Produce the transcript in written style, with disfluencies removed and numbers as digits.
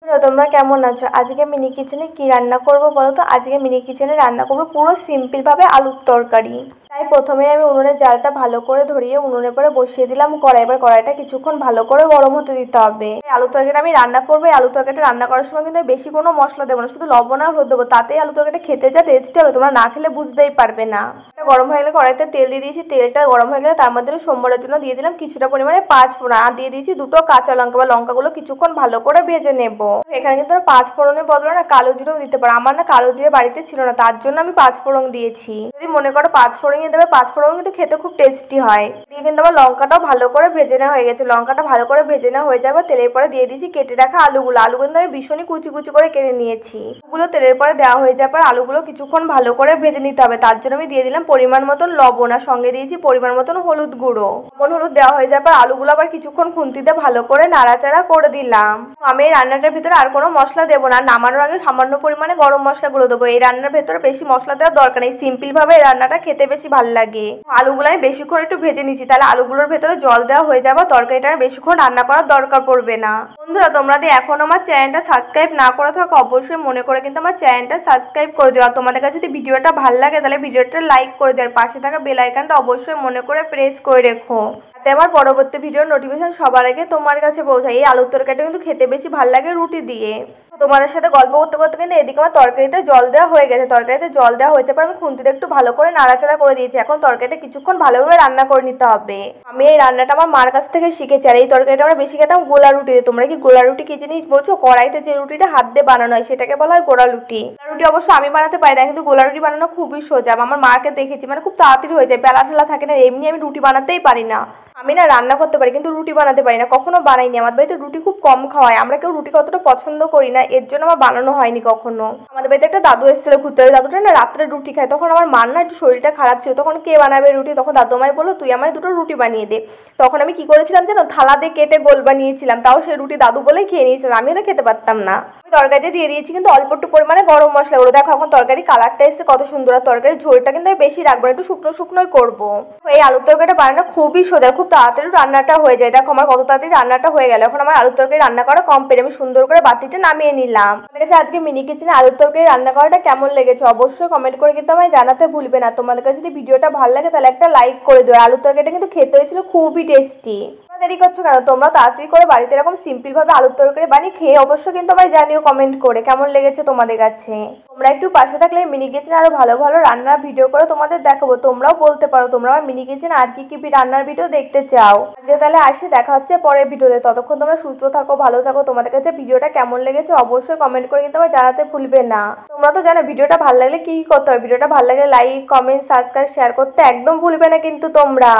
তোমরা কেমন আছো? আজকে মিনি কিচেনে কি রান্না করব বলো তো? আজকে মিনি কিচেনে রান্না করব পুরো সিম্পল ভাবে আলুর তরকারি। তাই প্রথমে আমি উনুনের জালটা ভালো করে ধরিয়ে উনুনের পরে বসিয়ে দিলাম কড়াই। এবার কড়াইটা কিছুক্ষণ ভালো করে গরম হতে দিতে হবে। আলু তরকারিটা আমি রান্না করবো। আলু তরকারিটা রান্না করার সময় কিন্তু বেশি কোনো মশলা দেবো না, শুধু লবণ আর হলুদ দেবো, তাতেই আলু তরকারিটা খেতে যা টেস্টি হবে তোমরা না খেলে বুঝতেই পারবে না। গরম হয়ে গেলে কড়াইতে তেল দিয়ে দিয়েছি। তেলটা গরম হয়ে গেলে তার মধ্যে সোমবারের জন্য দিয়ে দিলাম কিছুটা পরিমাণে 5 ফোড়ন, আর দিয়ে দিয়েছি 2টো কাঁচা লঙ্কা বা লঙ্কাগুলো কিছুক্ষণ ভালো করে ভেজে নেব। এখানে কিন্তু 5 ফোড়নের বদলে না কালো জিরেও দিতে পারো। আমার না কালো জিরে বাড়িতে ছিল না, তার জন্য আমি 5 ফোড়ন দিয়েছি। যদি মনে করো 5 ফোড়নই দেবে, 5 ফোড়ন কিন্তু খেতে খুব টেস্টি হয়। দিয়ে কিন্তু আমার লঙ্কাটাও ভালো করে ভেজে নেওয়া হয়ে গেছে। লঙ্কাটা ভালো করে ভেজে নেওয়া হয়ে যাবে তেলের পরে দিয়ে দিয়েছি কেটে রাখা আলুগুলো। আলু কিন্তু আমি ভীষণই কুচি কুচি করে কেটে নিয়েছি। আলুগুলো তেলের পরে দেওয়া হয়ে যাওয়ার পর আলুগুলো কিছুক্ষণ ভালো করে ভেজে নিতে হবে। তার জন্য আমি দিয়ে দিলাম পরিমাণ মতন লবণ, আর সঙ্গে দিয়েছি পরিমাণ মতন হলুদ গুঁড়ো। লবণ হলুদ দেওয়া হয়ে যাওয়ার পর আলুগুলো আবার কিছুক্ষণ খুন্তিতে ভালো করে নাড়াচাড়া করে দিলাম। আমি এই রান্নাটার ভিতরে আর কোনো মশলা দেবো না। নামানোর আগে সামান্য পরিমাণে গরম মশলাগুলো দেবো। এই রান্নার ভেতরে বেশি মশলা দেওয়ার দরকার নেই, সিম্পল ভাবে এই রান্নাটা খেতে বেশি ভালো লাগে। আলুগুলো আমি বেশিক্ষণ একটু ভেজে নিচ্ছি, তাহলে আলুগুলোর ভেতরে জল দেওয়া হয়ে যাবে, তরকারিটা বেশিক্ষণ রান্না করার দরকার পড়বে না। বন্ধুরা, তোমরা যদি এখন আমার চ্যানেলটা সাবস্ক্রাইব না করে থাকো অবশ্যই মনে করে কিন্তু আমার চ্যানেলটা সাবস্ক্রাইব করে দিও। আর তোমাদের কাছে যদি ভিডিওটা ভালো লাগে তাহলে ভিডিওটা লাইক করে দিও, আর পাশে থাকা বেল আইকনটা অবশ্যই মনে করে প্রেস করে রেখো, তাতে আমার পরবর্তী ভিডিওর নোটিফিকেশন সবার আগে তোমার কাছে পৌঁছায়। এই আলুর তরকারিটা কিন্তু খেতে বেশি ভালো লাগে রুটি দিয়ে। তোমাদের সাথে গল্প করতে করতে কিন্তু এদিকে আমার তরকারিতে জল দেওয়া হয়ে গেছে। তরকারিতে জল দেওয়া হয়েছে পর আমি খুন্তিতে একটু ভালো করে নাড়াচাড়া করে দিয়েছি। এখন তরকারিটা কিছুক্ষণ ভালোভাবে রান্না করে নিতে হবে। আমি এই রান্নাটা আমার মার কাছ থেকে শিখেছি। আর এই তরকারিটা আমরা বেশি খেতাম গোলা রুটি দিয়ে। তোমরা কি গোলা রুটি কি জিনিস বোঝো? কড়াইতে যে রুটিটা হাত দিয়ে বানানো হয় সেটাকে বলা হয় গোলা রুটি। গোলা রুটি অবশ্য আমি বানাতে পারি না, কিন্তু গোলা রুটি বানানো খুবই সোজা। আমার মাকে দেখেছি, মানে খুব তাড়াতাড়ি হয়ে যায়, বেলা ঠেলা থাকে না। এমনি আমি রুটি বানাতেই পারি না। আমি না রান্না করতে পারি কিন্তু রুটি বানাতে পারি না, কখনো বানাইনি। আমার বাড়িতে রুটি খুব কম খাওয়ায়, আমরা কেউ রুটি কতটা পছন্দ করি না, এর জন্য আমার বানানো হয়নি কখনো। আমাদের বাড়িতে একটা দাদু এসেছিল ঘুরতে, দাদুটা না রাত্রে রুটি খায়। তখন আমার মার না একটু শরীরটা খারাপ ছিল, তখন কে বানাবে রুটি? তখন দাদু আমায় বললো তুই আমায় 2টো রুটি বানিয়ে দে। তখন আমি কি করেছিলাম জানো? থালা দিয়ে কেটে গোল বানিয়েছিলাম, তাও সেই রুটি দাদু বলেই খেয়ে নিয়েছিলাম, আমি না খেতে পারতাম না। তরকারিতে দিয়ে দিয়েছি কিন্তু অল্প একটু পরিমাণে গরম মশলা গুলো। দেখো এখন তরকারি কালারটা এসে কত সুন্দর। আর তরকারির ঝোলটা কিন্তু আমি বেশি রাখবো, একটু শুকনো শুকনোই করবো। এই আলুর তরকারিটা বানানো খুবই সোজা, খুব তাড়াতাড়ি রান্নাটা হয়ে যায়। দেখো আমার কত তাড়াতাড়ি রান্নাটা হয়ে গেল। এখন আমার আলুর তরকারি রান্না করা কমপ্লিট। আমি সুন্দর করে বাটিটা নামিয়ে নিলাম। তোমাদের কাছে আজকে মিনি কিচেনে আলুর তরকারি রান্না করাটা কেমন লেগেছে অবশ্যই কমেন্ট করে কিন্তু আমায় জানাতে ভুলবে না। তোমাদের কাছে যদি ভিডিওটা ভালো লাগে তাহলে একটা লাইক করে দিও। আলুর তরকারিটা কিন্তু খেতে হয়েছিল খুবই টেস্টি। দেরি করছো কেন? তোমরা তাড়াতাড়ি করে বাড়িতে এরকম সিম্পল ভাবে আলুর তরকারি বানিয়ে খেয়ে অবশ্যই কিন্তু আমায় জানিও কমেন্ট করে কেমন লেগেছে তোমাদের কাছে। তোমরা একটু পাশে থাকলে মিনি কিচেনে আরো ভালো ভালো রান্নার ভিডিও করে তোমাদের দেখাবো। তোমরাও বলতে পারো তোমরা আমার মিনি কিচেনে আর কি কি রান্নার ভিডিও দেখতে চাও। আজকে তাহলে আসি, দেখা হচ্ছে পরের ভিডিওতে। ততক্ষণ তোমরা সুস্থ থাকো, ভালো থাকো। তোমাদের কাছে ভিডিওটা কেমন লেগেছে অবশ্যই কমেন্ট করে কিন্তু আমায় জানাতে ভুলবে না। তোমরা তো জানো ভিডিওটা ভালো লাগলে কি করতে হবে। ভিডিওটা ভালো লাগলে লাইক, কমেন্ট, সাবস্ক্রাইব, শেয়ার করতে একদম ভুলবে না কিন্তু তোমরা।